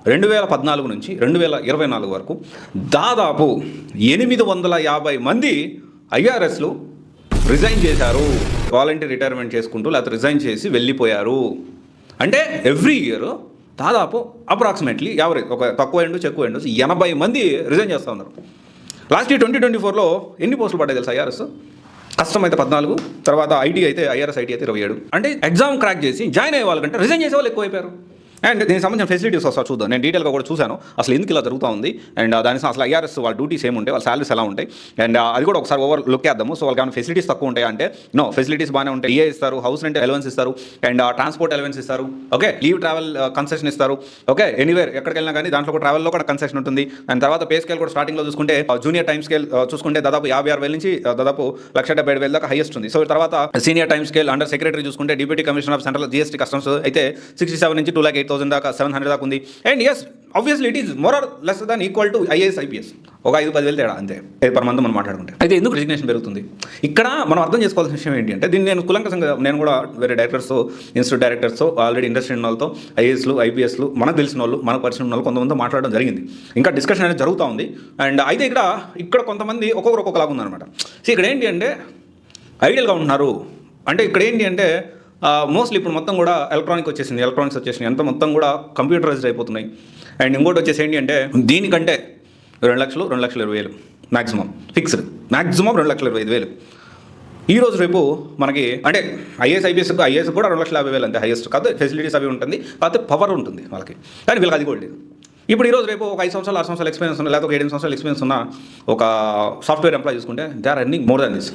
2014 నుంచి 2024 వరకు దాదాపు 850 మంది ఐఆర్ఎస్లు రిజైన్ చేశారు. వాలంటీర్ రిటైర్మెంట్ చేసుకుంటూ లేకపోతే రిజైన్ చేసి వెళ్ళిపోయారు. అంటే ఎవ్రీ ఇయర్ దాదాపు అప్రాక్సిమేట్లీ యావరేజ్ ఒక తక్కువ ఎండు ఎక్కువ ఎండు 80 మంది రిజైన్ చేస్తూ ఉన్నారు. లాస్ట్ ఇయర్ 2024లో ఎన్ని పోస్టులు పడ్డాయి తెలుసు ఐఆర్ఎస్? కస్టమ్ అయితే 14, తర్వాత ఐటీ అయితే ఐఆర్ఎస్ ఐటీ అయితే 27. అంటే ఎగ్జామ్ క్రాక్ చేసి జాయిన్ అయ్యే వాళ్ళకంటే రిజైన్ చేసే వాళ్ళు ఎక్కువైపోయారు. అండ్ దీనికి సంబంధించిన ఫెసిలిటీస్ వస్తారు చూద్దాం. నేను డీటెయిల్గా కూడా చూశాను అసలు ఎందుకు ఇలా జరుగుతూ ఉంది, అండ్ దానికి అసలు ఐఆర్ఎస్ వాళ్ళ డ్యూటీస్ ఏమి ఉంటాయి, వాళ్ళ సాలరీస్ ఎలా ఉంటాయి, అండ్ అది కూడా ఒకసారి ఓవర్ లుక్ చేద్దాము. సో వాళ్ళకి ఏమైనా ఫెసిలిటీస్ తక్కువ ఉంటాయి అంటే నో, ఫెసిలిటీస్ బాగానే ఉంటాయి. ఈఏ ఇస్తారు, హౌస్ రెంట్ అలవెన్స్ ఇస్తారు, అండ్ ట్రాన్స్పోర్ట్ అలవెన్స్ ఇస్తారు, ఓకే, లీవ్ ట్రావెల్ కన్సెషన్ ఇస్తారు, ఓకే, ఎనీవేర్ ఎక్కడికి వెళ్ళినా కానీ దాంట్లో కూడా ట్రావెల్లో కూడా కన్సెషన్ ఉంటుంది. అండ్ తర్వాత పే స్కేల్ కూడా స్టార్టింగ్లో చూసుకుంటే జూనియర్ టైమ్ స్కేల్ చూసుకుంటే దాదాపు 56,000 నుంచి దాదాపు 1,70,000 దాకా హైయెస్ట్ ఉంది. సో తర్వాత senior time scale under secretary చూసుకుంటే deputy commissioner of central GST customs అయితే 67 నుంచి 2,08,000 దాకా 700 దాకా ఉంది. And as obviously it is more or less than equal to IAS IPS, ఒక 5-10,000 తేడా అంతే పర్ మంత్ మనం మాట్లాడుకుంటే. అయితే ఎందుకు రిజిగ్నేషన్ పెరుగుతుంది? ఇక్కడ మనం అర్థం చేసుకోవాల్సిన విషయం ఏంటి అంటే, దీన్ని నేను కులంకసంగా నేను కూడా వేరే directors, institute directors, already industry ఉన్న వాళ్ళతో, ఐఏఎస్లు ఐపీఎస్లు మనకు తెలిసిన వాళ్ళు, మనకు పరిచయం ఉన్న వాళ్ళు కొంతమంది మాట్లాడడం జరిగింది. ఇంకా డిస్కషన్ అనేది జరుగుతూ ఉంది. అండ్ అయితే ఇక్కడ కొంతమంది ఒక్కొక్కలాగా ఉందన్నమాట. సో ఇక్కడ ఏంటి అంటే ఐడియల్గా ఉంటున్నారు. అంటే ఇక్కడ ఏంటి అంటే మోస్ట్లీ ఇప్పుడు మొత్తం కూడా ఎలక్ట్రానిక్స్ వచ్చేసింది, అంత మొత్తం కూడా కంప్యూటరైజ్డ్ అయిపోతున్నాయి. అండ్ ఇంకోటి వచ్చేసి ఏంటి అంటే దీనికంటే 2 లక్షలు 2,20,000 మ్యాక్సిమం ఫిక్స్డ్, మ్యాక్సిమం 2,25,000 ఈ రోజు రేపు మనకి. అంటే ఐఏఎస్ ఐపీఎస్ కూడా 2,50,000 అంతే హైయెస్ట్. కాదు ఫెసిలిటీస్ అవి ఉంటుంది, కాకపోతే పవర్ ఉంటుంది వాళ్ళకి, కానీ వీళ్ళకి అది కూడా లేదు. ఇప్పుడు ఈరోజు రేపు ఒక 5 సంవత్సరాలు 6 సంవత్సరాలు ఎక్స్పీరియన్స్ ఉన్న, లేకపోతే ఒక 7 సంవత్సరాలు ఎక్స్పీరియన్స్ ఉన్న ఒక సాఫ్ట్వేర్ ఎంప్లాయ్ చూసుకుంటే they are earning more than this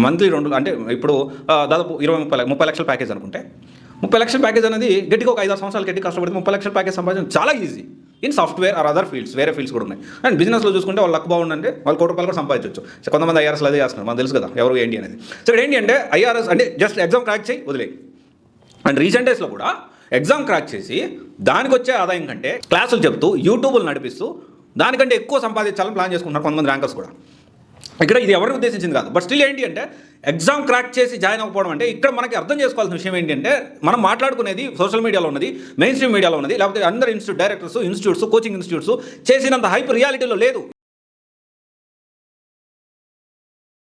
monthly. అంటే ఇప్పుడు దాదాపు 20-30 లక్షల ప్యాకేజ్ అనుకుంటే, 30 లక్షల ప్యాకేజ్ అనేది గట్టిగా ఒక 5-6 సంవత్సరాలు గట్టి కష్టపడితే 30 లక్షల ప్యాకేజ్ సంపాదించడం చాలా easy in software or other fields. వేరే ఫీల్డ్స్ కూడా ఉన్నాయి. అండ్ బిజినెస్లో చూసుకుంటే వాళ్ళు లక్ బాగుందంటే వాళ్ళు ₹1 కూడా సంపాదించవచ్చు. సో కొంతమంది ఐఆర్ఎస్లు అదే చేస్తున్నారు, మనకు తెలుసు కదా ఎవరు ఏంటి అనేది. సో ఇక్కడ ఏంటి అంటే ఐఆర్ఎస్ అంటే జస్ట్ ఎగ్జామ్ క్రాక్ చేయి వదిలే. అండ్ రీసెంట్ డేస్లో కూడా ఎగ్జామ్ క్రాక్ చేసి దానికి వచ్చే ఆదాయం కంటే క్లాసులు చెప్తూ యూట్యూబ్లు నడిపిస్తూ దానికంటే ఎక్కువ సంపాదించాలని ప్లాన్ చేసుకుంటున్నారు కొంతమంది ర్యాంకర్స్ కూడా. ఇక్కడ ఇది ఎవరికి ఉద్దేశించింది కాదు, బట్ స్టిల్ ఏంటి అంటే ఎగ్జామ్ క్రాక్ చేసి జాయిన్ అవ్వకపోవడం అంటే ఇక్కడ మనకి అర్థం చేసుకోవాల్సిన విషయం ఏంటి అంటే, మనం మాట్లాడుకునేది సోషల్ మీడియాలో ఉన్నది, మెయిన్ స్ట్రీమ్ మీడియాలో ఉన్నది, లేకపోతే అందరు institute directors, institutes, coaching institutes చేసినంత హైప్ రియాలిటీలో లేదు.